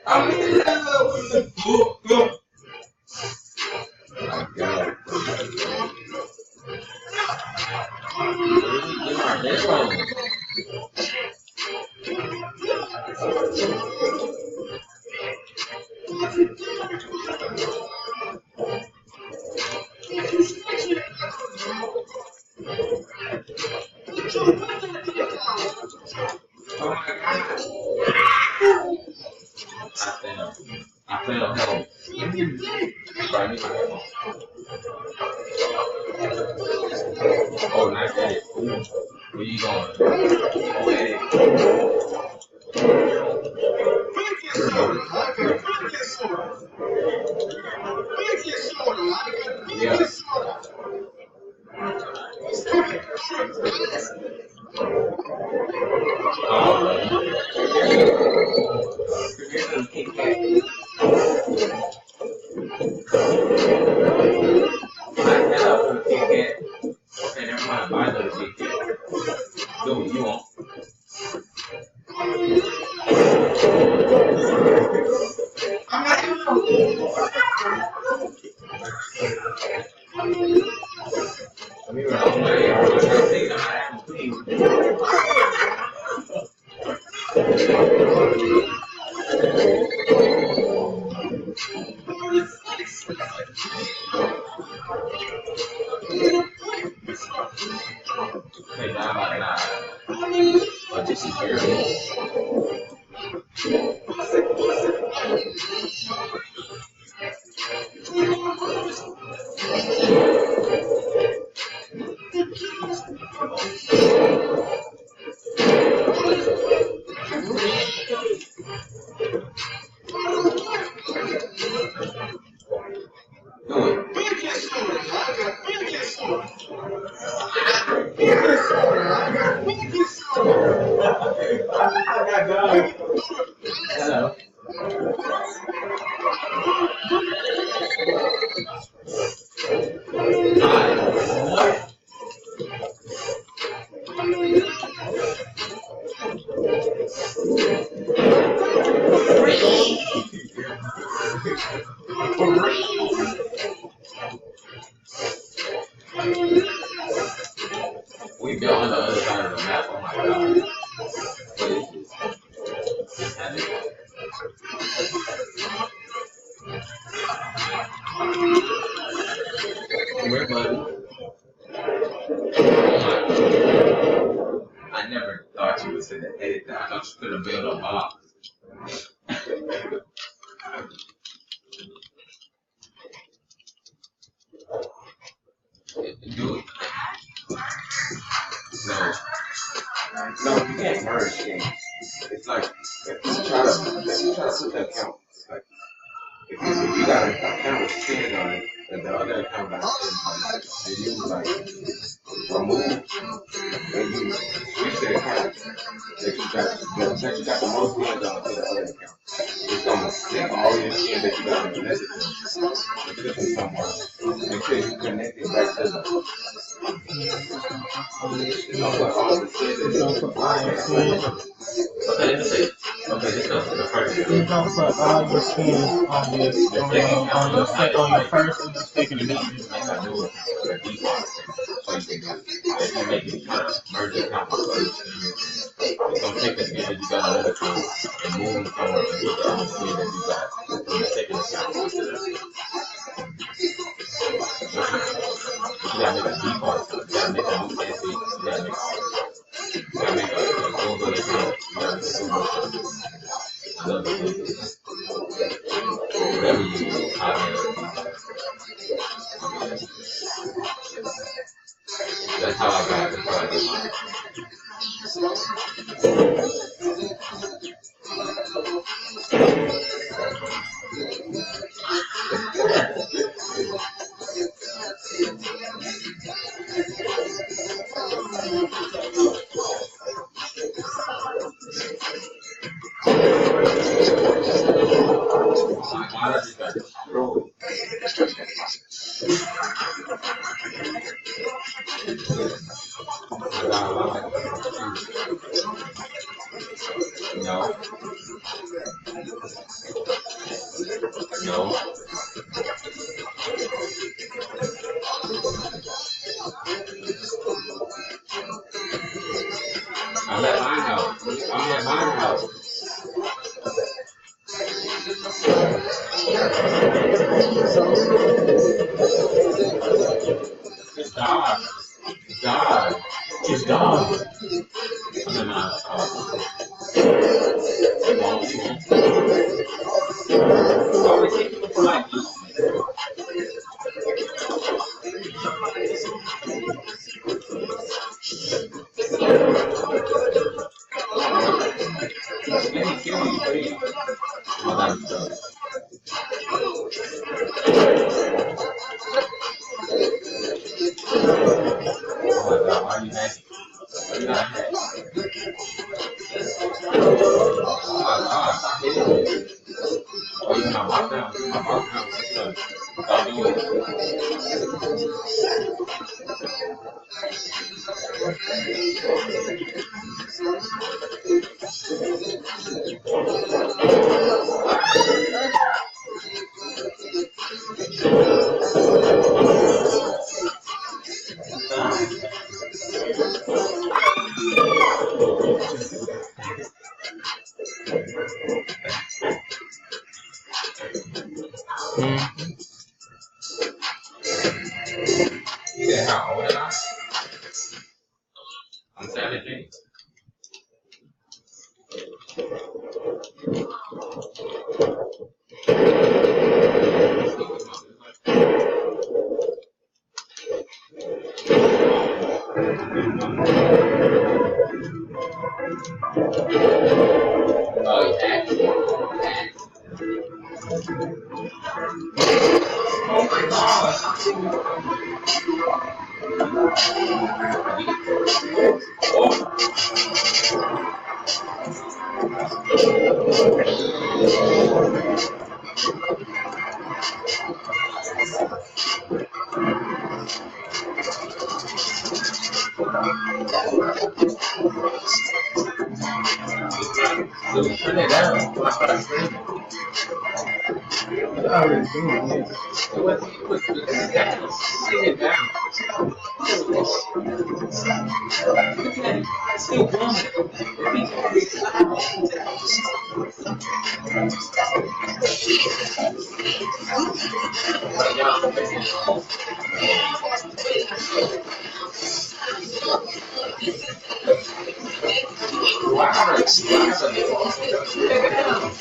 I'm in love with the book. My God. Oh my God. I feel help. Sorry, I need my headphones. Oh, nice edit. Ooh. Where you going? Oh, edit. Yeah. Okay, never mind. Buy another Kit Kat. Do what you want. I mean, I don't Hey, nah. But this is your Hello. What? We built on the other side of the map. Oh my God. What is this? Where, buddy? I never thought you would say the edit that. I thought you could have built a box. Do it. No. No, you can't merge games. It's like if you try to put the account, like if you got an account with 10 on it and the other account got 10 on it, and you like remove and you switch the account that you got the most games on to the other account. It's gonna take all your skins that you got connected to and put them somewhere until you connect it back to the it's gonna put all the skins that you got. Okay, this goes to the first one. You don't put all your skins on your first and your second edition. Like I do it for the default. So you can do it. If you make it merge the account with other skins, it's gonna take the skin that you got on another account and move them somewhere and put the other skin that you got from the second account into the you gotta make a default to it. You gotta make a new fancy. You gotta make a Google account. You gotta make a Google whatever you do, that's how I got it. That's how I did mine. Why does it got destroyed? I got a lot. No, no. I'm at my house. I'm at my house. It's God. It's God. It's God. I'm at my house. It won't. It won't. Why would it take people for like let me kill you, please. All that stuff. Oh my God, why are you hacking? Why you not hacking? Oh my God, stop hitting me. Oh, you cannot walk down. You cannot walk down. Stop doing it. Mm. You said how old am I? I'm 17. Oh, you hacking? Oh my God. Dude, turn it down. I start screaming. I already doing it. It wasn't you put it down. Take it down. Look at it. It's still going. It needs to be loud. But y'all making it off. Do I have a default? Take it down.